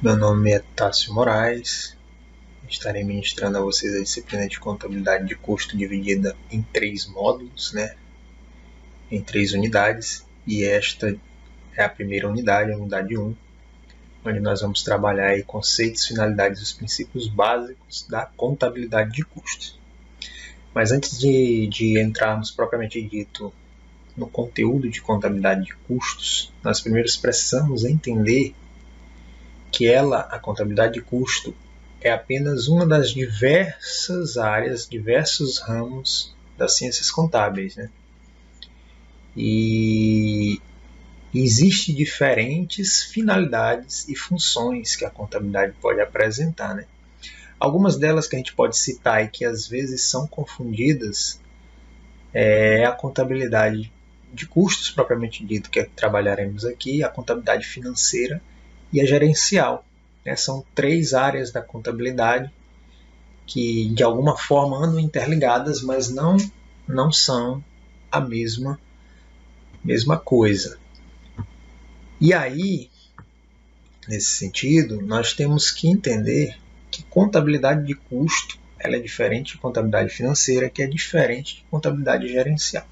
Meu nome é Tássio Moraes, estarei ministrando a vocês a disciplina de contabilidade de custo dividida em 3 módulos, em 3 unidades, e esta é a primeira unidade, a unidade 1, onde nós vamos trabalhar aí conceitos, finalidades e os princípios básicos da contabilidade de custos. Mas antes de entrarmos propriamente dito no conteúdo de contabilidade de custos, nós primeiro precisamos entender que a contabilidade de custo, é apenas uma das diversas áreas, diversos ramos das ciências contábeis, E existem diferentes finalidades e funções que a contabilidade pode apresentar, Algumas delas que a gente pode citar e que às vezes são confundidas é a contabilidade de custos propriamente dito, que trabalharemos aqui, a contabilidade financeira e a gerencial. São 3 áreas da contabilidade que de alguma forma andam interligadas, mas não são a mesma coisa. E aí, nesse sentido, nós temos que entender que contabilidade de custo ela é diferente de contabilidade financeira, que é diferente de contabilidade gerencial.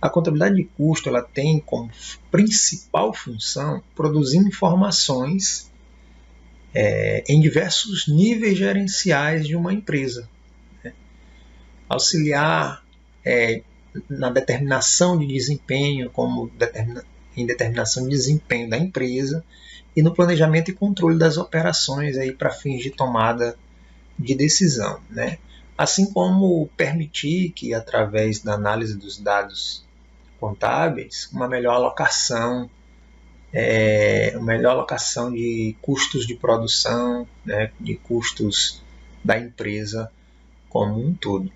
A contabilidade de custo ela tem como principal função produzir informações em diversos níveis gerenciais de uma empresa. Auxiliar na determinação de desempenho, em determinação de desempenho da empresa e no planejamento e controle das operações para fins de tomada de decisão. Assim como permitir que, através da análise dos dados contábeis, uma melhor alocação de custos de produção, de custos da empresa como um todo.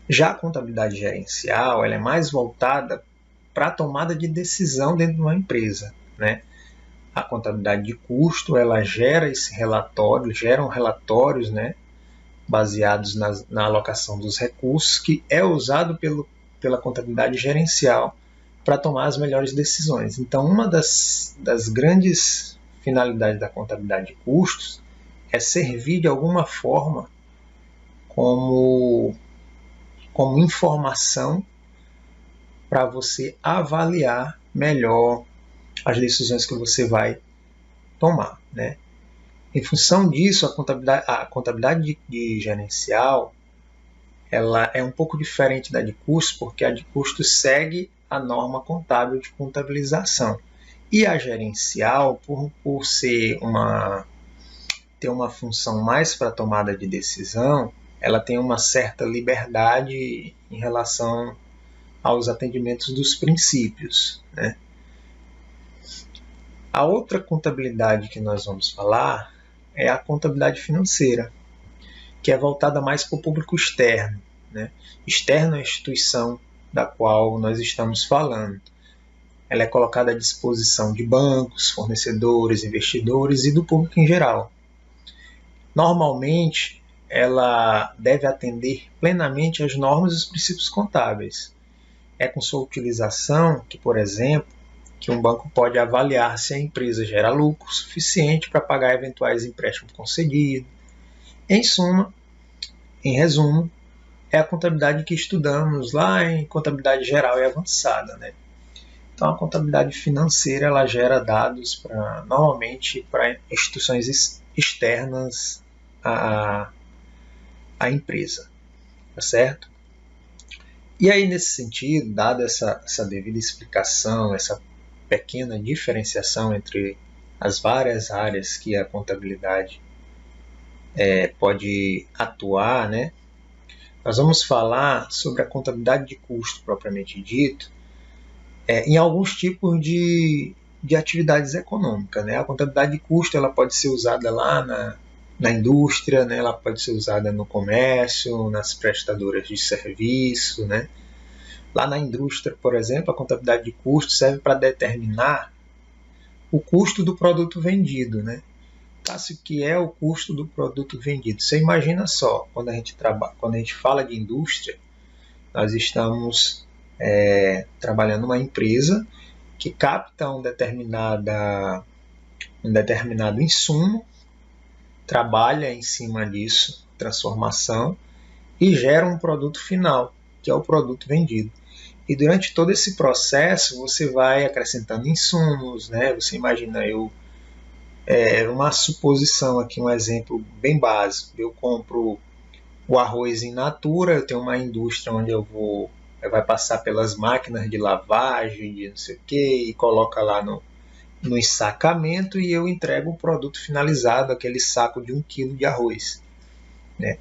Já a contabilidade gerencial ela é mais voltada para a tomada de decisão dentro de uma empresa. A contabilidade de custo ela geram relatórios baseados na alocação dos recursos, que é usado pela contabilidade gerencial para tomar as melhores decisões. Então, uma das grandes finalidades da contabilidade de custos é servir de alguma forma como informação para você avaliar melhor as decisões que você vai tomar. Em função disso, a contabilidade de gerencial ela é um pouco diferente da de custo, porque a de custo segue a norma contábil de contabilização. E a gerencial, por ter uma função mais para tomada de decisão, ela tem uma certa liberdade em relação aos atendimentos dos princípios. A outra contabilidade que nós vamos falar é a contabilidade financeira, que é voltada mais para o público externo. Externo à instituição da qual nós estamos falando. Ela é colocada à disposição de bancos, fornecedores, investidores e do público em geral. Normalmente, ela deve atender plenamente às normas e os princípios contábeis. É com sua utilização que, por exemplo, que um banco pode avaliar se a empresa gera lucro suficiente para pagar eventuais empréstimos concedidos. Em resumo, é a contabilidade que estudamos lá em contabilidade geral e avançada. Então, a contabilidade financeira ela gera dados normalmente para instituições externas à empresa, tá certo? E aí, nesse sentido, dada essa devida explicação, essa pequena diferenciação entre as várias áreas que a contabilidade pode atuar, nós vamos falar sobre a contabilidade de custo propriamente dito em alguns tipos de atividades econômicas. A contabilidade de custo ela pode ser usada lá na indústria, ela pode ser usada no comércio, nas prestadoras de serviço. Lá na indústria, por exemplo, a contabilidade de custo serve para determinar o custo do produto vendido. O que é o custo do produto vendido? Você imagina só, quando a gente fala de indústria, nós estamos trabalhando uma empresa que capta uma determinada um determinado insumo, trabalha em cima disso, transformação, e gera um produto final, que é o produto vendido. E durante todo esse processo você vai acrescentando insumos, né? Você imagina, uma suposição aqui, um exemplo bem básico. Eu compro o arroz in natura, eu tenho uma indústria onde vai passar pelas máquinas de lavagem, de não sei o que, e coloca lá no ensacamento e eu entrego o produto finalizado, aquele saco de 1 quilo de arroz, né?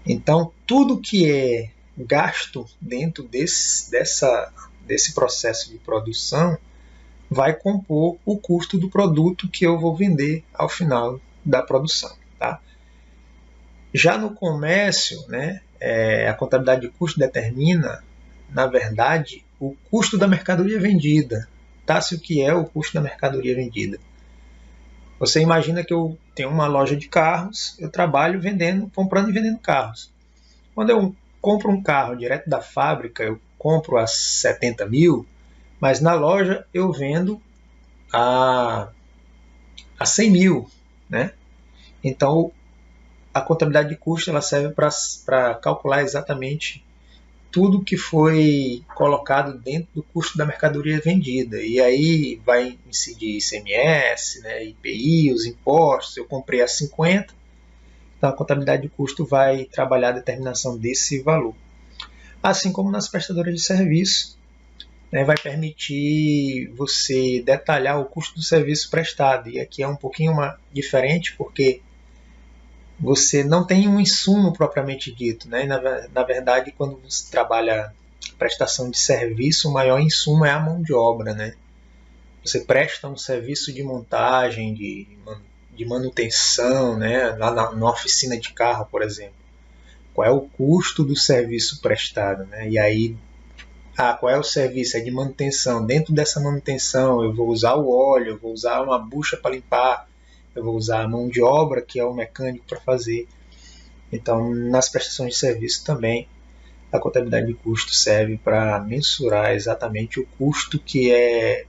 Então, tudo que é gasto dentro desse processo de produção vai compor o custo do produto que eu vou vender ao final da produção. Tá? Já no comércio, né, a contabilidade de custo determina, na verdade, o custo da mercadoria vendida. Tá-se o que é o custo da mercadoria vendida. Você imagina que eu tenho uma loja de carros, eu trabalho comprando e vendendo carros. Quando eu compro um carro direto da fábrica, eu compro a 70 mil, mas na loja eu vendo a 100 mil. Né? Então, a contabilidade de custo ela serve para calcular exatamente tudo que foi colocado dentro do custo da mercadoria vendida. E aí vai incidir ICMS, né, IPI, os impostos. Eu comprei a 50, então a contabilidade de custo vai trabalhar a determinação desse valor. Assim como nas prestadoras de serviço, né, vai permitir você detalhar o custo do serviço prestado. E aqui é um pouquinho diferente, porque você não tem um insumo propriamente dito. Né? Na verdade, quando você trabalha prestação de serviço, o maior insumo é a mão de obra. Né? Você presta um serviço de montagem, de manutenção, né? Lá na oficina de carro, por exemplo. Qual é o custo do serviço prestado? Né? E aí, qual é o serviço? É de manutenção. Dentro dessa manutenção, eu vou usar o óleo, eu vou usar uma bucha para limpar, eu vou usar a mão de obra, que é o mecânico, para fazer. Então, nas prestações de serviço também, a contabilidade de custo serve para mensurar exatamente o custo que é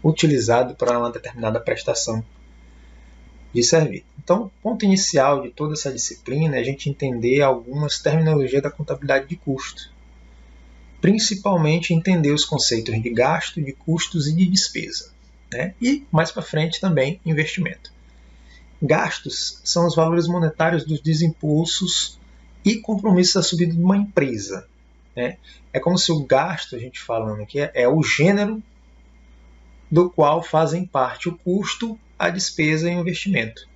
utilizado para uma determinada prestação de serviço. Então, o ponto inicial de toda essa disciplina é a gente entender algumas terminologias da contabilidade de custo. Principalmente entender os conceitos de gasto, de custos e de despesa. Né? E, mais para frente, também investimento. Gastos são os valores monetários dos desimpulsos e compromissos assumidos de uma empresa. Né? É como se o gasto, a gente falando aqui, é o gênero do qual fazem parte o custo, a despesa e o investimento.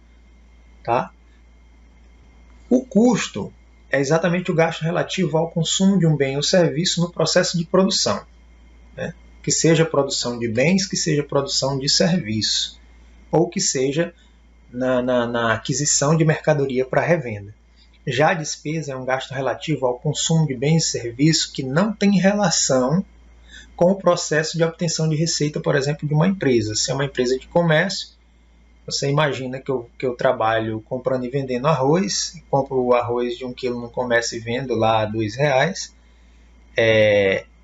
Tá? O custo é exatamente o gasto relativo ao consumo de um bem ou serviço no processo de produção. Né? Que seja produção de bens, que seja produção de serviço, ou que seja na aquisição de mercadoria para revenda. Já a despesa é um gasto relativo ao consumo de bens e serviços que não tem relação com o processo de obtenção de receita, por exemplo, de uma empresa. Se é uma empresa de comércio, você imagina que eu trabalho comprando e vendendo arroz, compro o arroz de 1 quilo no comércio e vendo lá a R$2,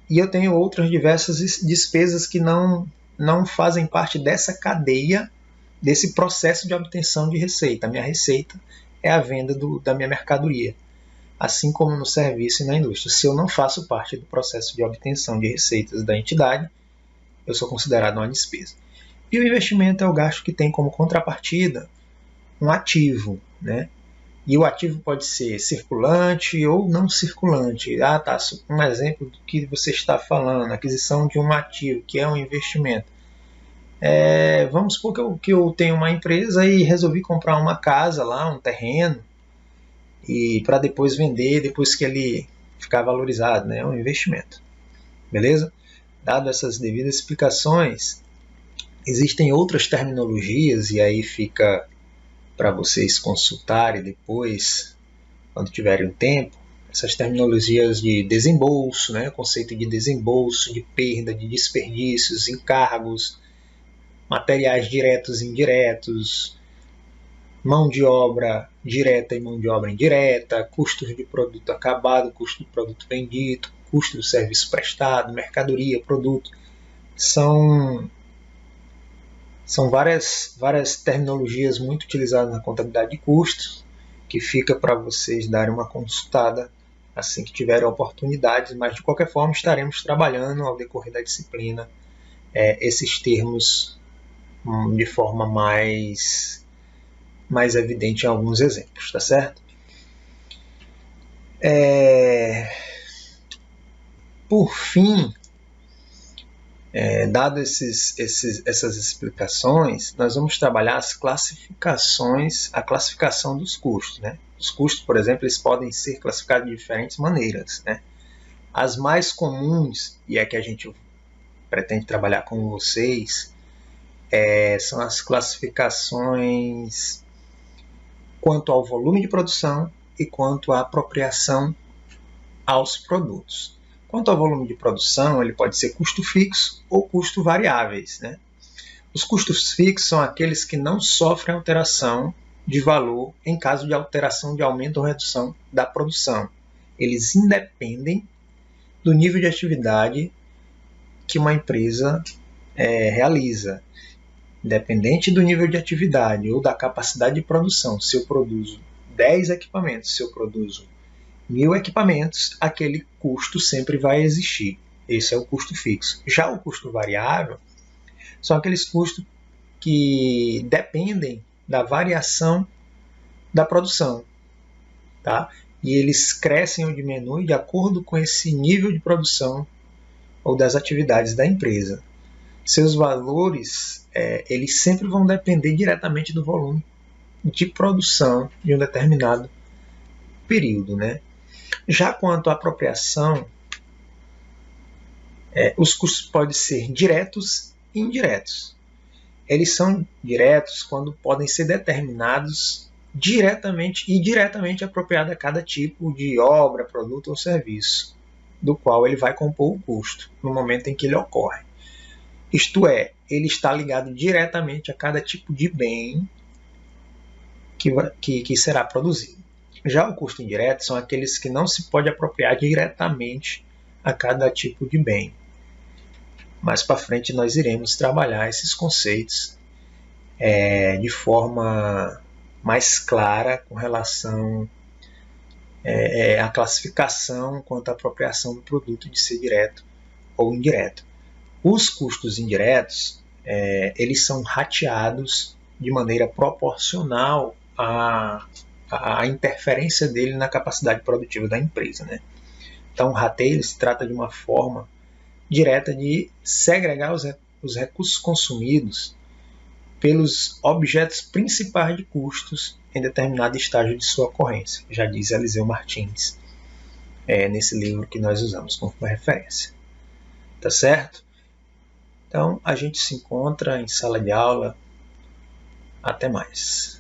e eu tenho outras diversas despesas que não fazem parte dessa cadeia, desse processo de obtenção de receita. A minha receita é a venda da minha mercadoria, assim como no serviço e na indústria. Se eu não faço parte do processo de obtenção de receitas da entidade, eu sou considerado uma despesa. E o investimento é o gasto que tem como contrapartida um ativo. Né? E o ativo pode ser circulante ou não circulante. Tá, um exemplo do que você está falando, aquisição de um ativo, que é um investimento. Vamos supor que eu tenho uma empresa e resolvi comprar uma casa lá, um terreno, e para depois vender, depois que ele ficar valorizado, né? É um investimento. Beleza? Dado essas devidas explicações, existem outras terminologias, e aí fica para vocês consultarem depois, quando tiverem tempo, essas terminologias de desembolso, né? O conceito de desembolso, de perda, de desperdícios, encargos, materiais diretos e indiretos, mão de obra direta e mão de obra indireta, custos de produto acabado, custo de produto vendido, custo do serviço prestado, mercadoria, produto. São São várias terminologias muito utilizadas na contabilidade de custos, que fica para vocês darem uma consultada assim que tiverem oportunidades, mas de qualquer forma estaremos trabalhando ao decorrer da disciplina esses termos de forma mais evidente em alguns exemplos, tá certo? Por fim, dado essas explicações, nós vamos trabalhar a classificação dos custos, né? Os custos, por exemplo, eles podem ser classificados de diferentes maneiras, né? As mais comuns, e é que a gente pretende trabalhar com vocês, são as classificações quanto ao volume de produção e quanto à apropriação aos produtos. Quanto ao volume de produção, ele pode ser custo fixo ou custo variáveis, né? Os custos fixos são aqueles que não sofrem alteração de valor em caso de alteração de aumento ou redução da produção. Eles independem do nível de atividade que uma empresa realiza. Independente do nível de atividade ou da capacidade de produção, se eu produzo 10 equipamentos, se eu produzo 1000 equipamentos, aquele custo sempre vai existir. Esse é o custo fixo. Já o custo variável são aqueles custos que dependem da variação da produção, tá? E eles crescem ou diminuem de acordo com esse nível de produção ou das atividades da empresa. Seus valores eles sempre vão depender diretamente do volume de produção de um determinado período, né? Já quanto à apropriação, os custos podem ser diretos e indiretos. Eles são diretos quando podem ser determinados diretamente e diretamente apropriado a cada tipo de obra, produto ou serviço, do qual ele vai compor o custo no momento em que ele ocorre. Isto é, ele está ligado diretamente a cada tipo de bem que será produzido. Já o custo indireto são aqueles que não se pode apropriar diretamente a cada tipo de bem. Mais para frente nós iremos trabalhar esses conceitos de forma mais clara com relação à classificação quanto à apropriação do produto de ser direto ou indireto. Os custos indiretos eles são rateados de maneira proporcional à interferência dele na capacidade produtiva da empresa, né? Então, o rateio se trata de uma forma direta de segregar os recursos consumidos pelos objetos principais de custos em determinado estágio de sua ocorrência, já diz Eliseu Martins, nesse livro que nós usamos como referência. Tá certo? Então, a gente se encontra em sala de aula. Até mais.